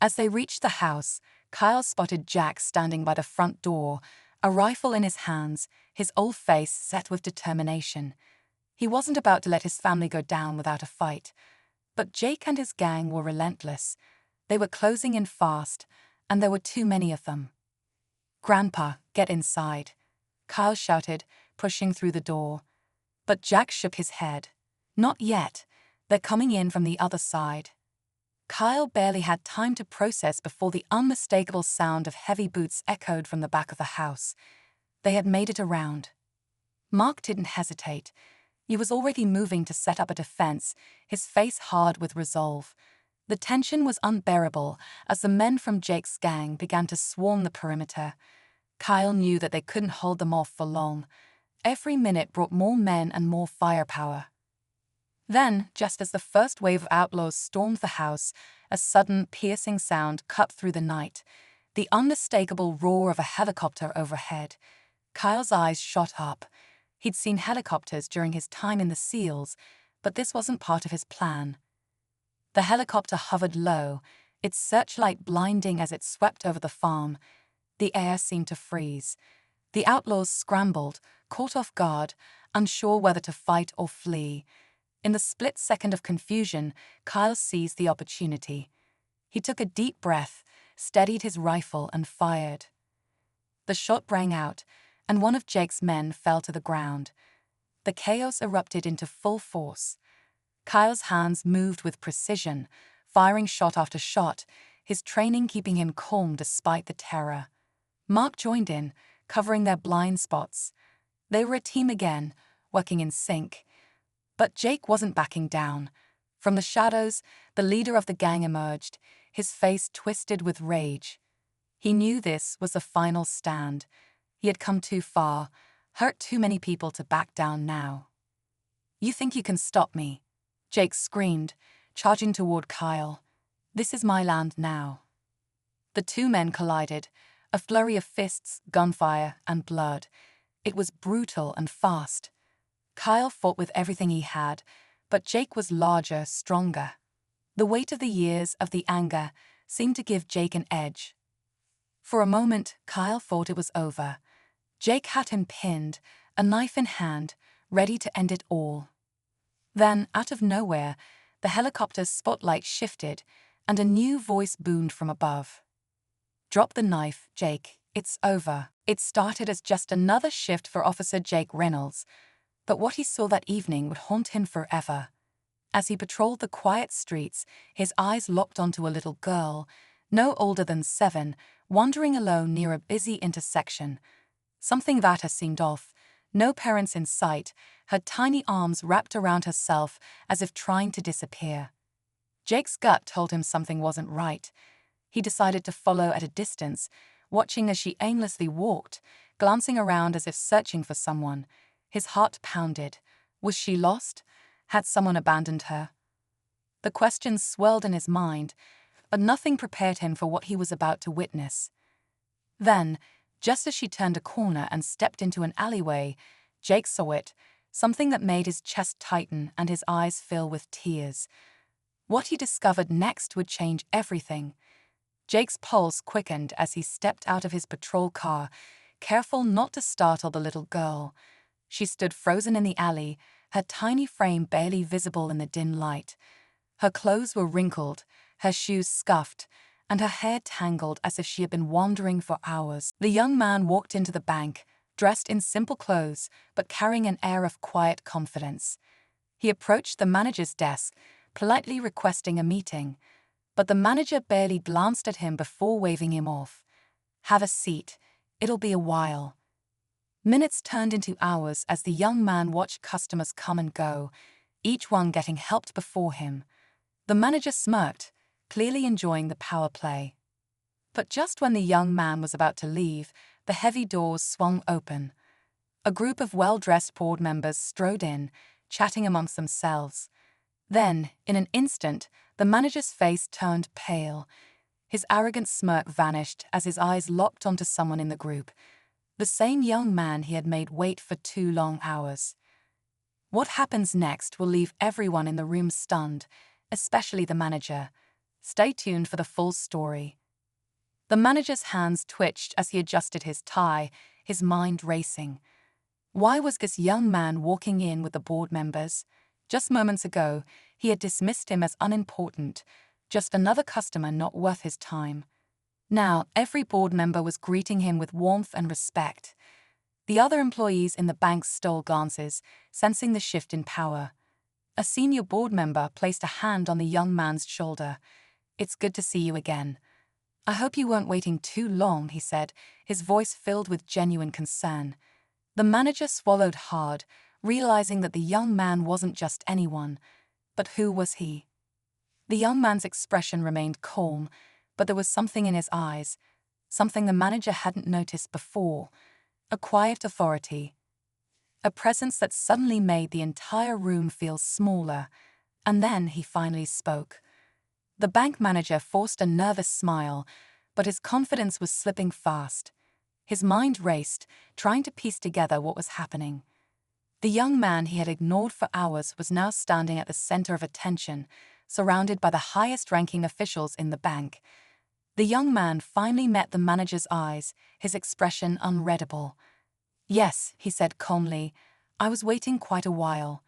As they reached the house, Kyle spotted Jack standing by the front door, a rifle in his hands, his old face set with determination. He wasn't about to let his family go down without a fight. But Jake and his gang were relentless. They were closing in fast, and there were too many of them. "Grandpa, get inside," Kyle shouted, pushing through the door. But Jack shook his head. "Not yet. They're coming in from the other side." Kyle barely had time to process before the unmistakable sound of heavy boots echoed from the back of the house. They had made it around. Mark didn't hesitate. He was already moving to set up a defense, his face hard with resolve. The tension was unbearable as the men from Jake's gang began to swarm the perimeter. Kyle knew that they couldn't hold them off for long. Every minute brought more men and more firepower. Then, just as the first wave of outlaws stormed the house, a sudden, piercing sound cut through the night, the unmistakable roar of a helicopter overhead. Kyle's eyes shot up. He'd seen helicopters during his time in the SEALs, but this wasn't part of his plan. The helicopter hovered low, its searchlight blinding as it swept over the farm. The air seemed to freeze. The outlaws scrambled, caught off guard, unsure whether to fight or flee. In the split second of confusion, Kyle seized the opportunity. He took a deep breath, steadied his rifle, and fired. The shot rang out, and one of Jake's men fell to the ground. The chaos erupted into full force. Kyle's hands moved with precision, firing shot after shot, his training keeping him calm despite the terror. Mark joined in, covering their blind spots. They were a team again, working in sync. But Jake wasn't backing down. From the shadows, the leader of the gang emerged, his face twisted with rage. He knew this was the final stand. He had come too far, hurt too many people to back down now. "You think you can stop me?" Jake screamed, charging toward Kyle. "This is my land now." The two men collided, a flurry of fists, gunfire, and blood. It was brutal and fast. Kyle fought with everything he had, but Jake was larger, stronger. The weight of the years, of the anger, seemed to give Jake an edge. For a moment, Kyle thought it was over. Jake had him pinned, a knife in hand, ready to end it all. Then, out of nowhere, the helicopter's spotlight shifted, and a new voice boomed from above. "Drop the knife, Jake. It's over." It started as just another shift for Officer Jake Reynolds, but what he saw that evening would haunt him forever. As he patrolled the quiet streets, his eyes locked onto a little girl, no older than 7, wandering alone near a busy intersection. Something about her seemed off. No parents in sight, her tiny arms wrapped around herself as if trying to disappear. Jake's gut told him something wasn't right. He decided to follow at a distance, watching as she aimlessly walked, glancing around as if searching for someone. His heart pounded. Was she lost? Had someone abandoned her? The questions swirled in his mind, but nothing prepared him for what he was about to witness. Then, just as she turned a corner and stepped into an alleyway, Jake saw it, something that made his chest tighten and his eyes fill with tears. What he discovered next would change everything. Jake's pulse quickened as he stepped out of his patrol car, careful not to startle the little girl. She stood frozen in the alley, her tiny frame barely visible in the dim light. Her clothes were wrinkled, her shoes scuffed, and her hair tangled as if she had been wandering for hours. The young man walked into the bank, dressed in simple clothes, but carrying an air of quiet confidence. He approached the manager's desk, politely requesting a meeting, but the manager barely glanced at him before waving him off. "Have a seat. It'll be a while." Minutes turned into hours as the young man watched customers come and go, each one getting helped before him. The manager smirked, clearly enjoying the power play. But just when the young man was about to leave, the heavy doors swung open. A group of well-dressed board members strode in, chatting amongst themselves. Then, in an instant, the manager's face turned pale. His arrogant smirk vanished as his eyes locked onto someone in the group, the same young man he had made wait for 2 long hours. What happens next will leave everyone in the room stunned, especially the manager. Stay tuned for the full story. The manager's hands twitched as he adjusted his tie, his mind racing. Why was this young man walking in with the board members? Just moments ago, he had dismissed him as unimportant, just another customer not worth his time. Now, every board member was greeting him with warmth and respect. The other employees in the bank stole glances, sensing the shift in power. A senior board member placed a hand on the young man's shoulder. "It's good to see you again. I hope you weren't waiting too long," he said, his voice filled with genuine concern. The manager swallowed hard, realizing that the young man wasn't just anyone. But who was he? The young man's expression remained calm, but there was something in his eyes, something the manager hadn't noticed before. A quiet authority. A presence that suddenly made the entire room feel smaller. And then he finally spoke. The bank manager forced a nervous smile, but his confidence was slipping fast. His mind raced, trying to piece together what was happening. The young man he had ignored for hours was now standing at the center of attention, surrounded by the highest-ranking officials in the bank. The young man finally met the manager's eyes, his expression unreadable. "Yes," he said calmly, "I was waiting quite a while."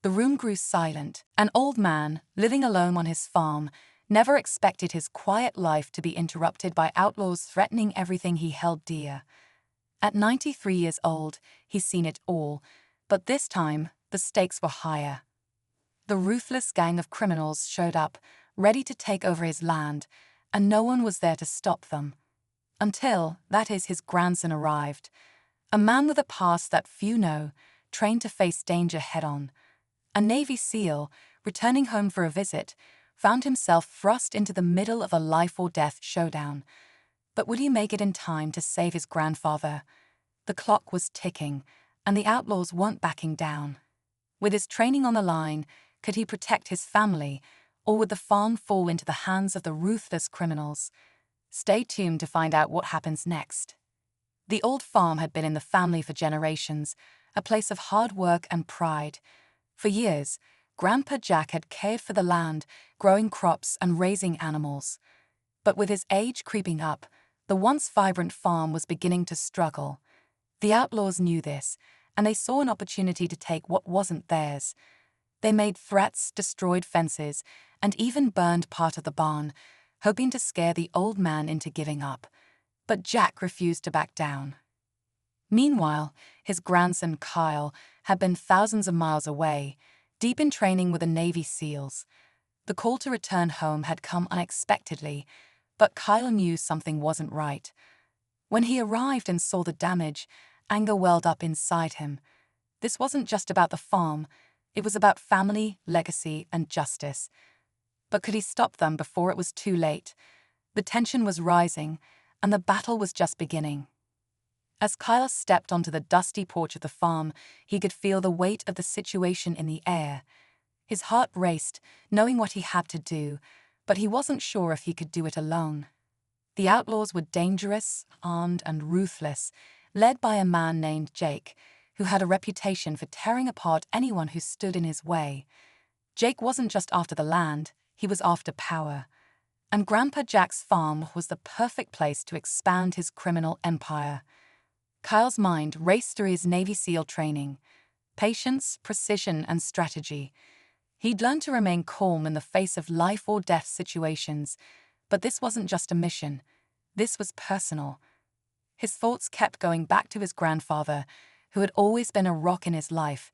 The room grew silent. An old man, living alone on his farm, never expected his quiet life to be interrupted by outlaws threatening everything he held dear. At 93 years old, he's seen it all, but this time, the stakes were higher. The ruthless gang of criminals showed up, ready to take over his land, and no one was there to stop them. Until, that is, his grandson arrived. A man with a past that few know, trained to face danger head-on. A Navy SEAL, returning home for a visit, found himself thrust into the middle of a life-or-death showdown. But would he make it in time to save his grandfather? The clock was ticking, and the outlaws weren't backing down. With his training on the line, could he protect his family, or would the farm fall into the hands of the ruthless criminals? Stay tuned to find out what happens next. The old farm had been in the family for generations, a place of hard work and pride. For years, Grandpa Jack had cared for the land, growing crops and raising animals. But with his age creeping up, the once vibrant farm was beginning to struggle. The outlaws knew this, and they saw an opportunity to take what wasn't theirs. They made threats, destroyed fences, and even burned part of the barn, hoping to scare the old man into giving up. But Jack refused to back down. Meanwhile, his grandson Kyle had been thousands of miles away, deep in training with the Navy SEALs. The call to return home had come unexpectedly, but Kyle knew something wasn't right. When he arrived and saw the damage, anger welled up inside him. This wasn't just about the farm, it was about family, legacy, and justice. But could he stop them before it was too late? The tension was rising, and the battle was just beginning. As Kyle stepped onto the dusty porch of the farm, he could feel the weight of the situation in the air. His heart raced, knowing what he had to do, but he wasn't sure if he could do it alone. The outlaws were dangerous, armed, and ruthless, led by a man named Jake, who had a reputation for tearing apart anyone who stood in his way. Jake wasn't just after the land, he was after power. And Grandpa Jack's farm was the perfect place to expand his criminal empire. Kyle's mind raced through his Navy SEAL training. Patience, precision, and strategy. He'd learned to remain calm in the face of life-or-death situations, but this wasn't just a mission. This was personal. His thoughts kept going back to his grandfather, who had always been a rock in his life,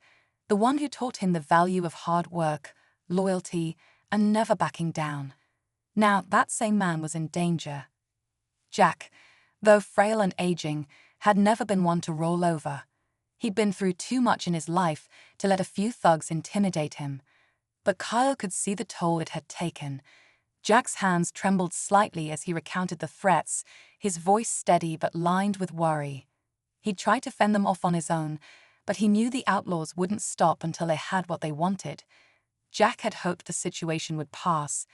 the one who taught him the value of hard work, loyalty, and never backing down. Now, that same man was in danger. Jack, though frail and aging, had never been one to roll over. He'd been through too much in his life to let a few thugs intimidate him. But Kyle could see the toll it had taken. Jack's hands trembled slightly as he recounted the threats, his voice steady but lined with worry. He'd tried to fend them off on his own, but he knew the outlaws wouldn't stop until they had what they wanted. Jack had hoped the situation would pass,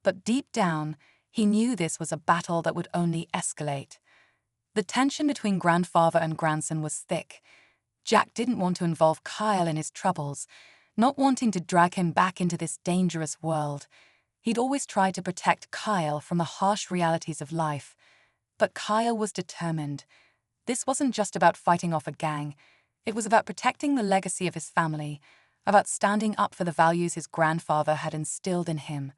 but deep down, he knew this was a battle that would only escalate. The tension between grandfather and grandson was thick. Jack didn't want to involve Kyle in his troubles, not wanting to drag him back into this dangerous world. He'd always tried to protect Kyle from the harsh realities of life, but Kyle was determined. This wasn't just about fighting off a gang, it was about protecting the legacy of his family, about standing up for the values his grandfather had instilled in him.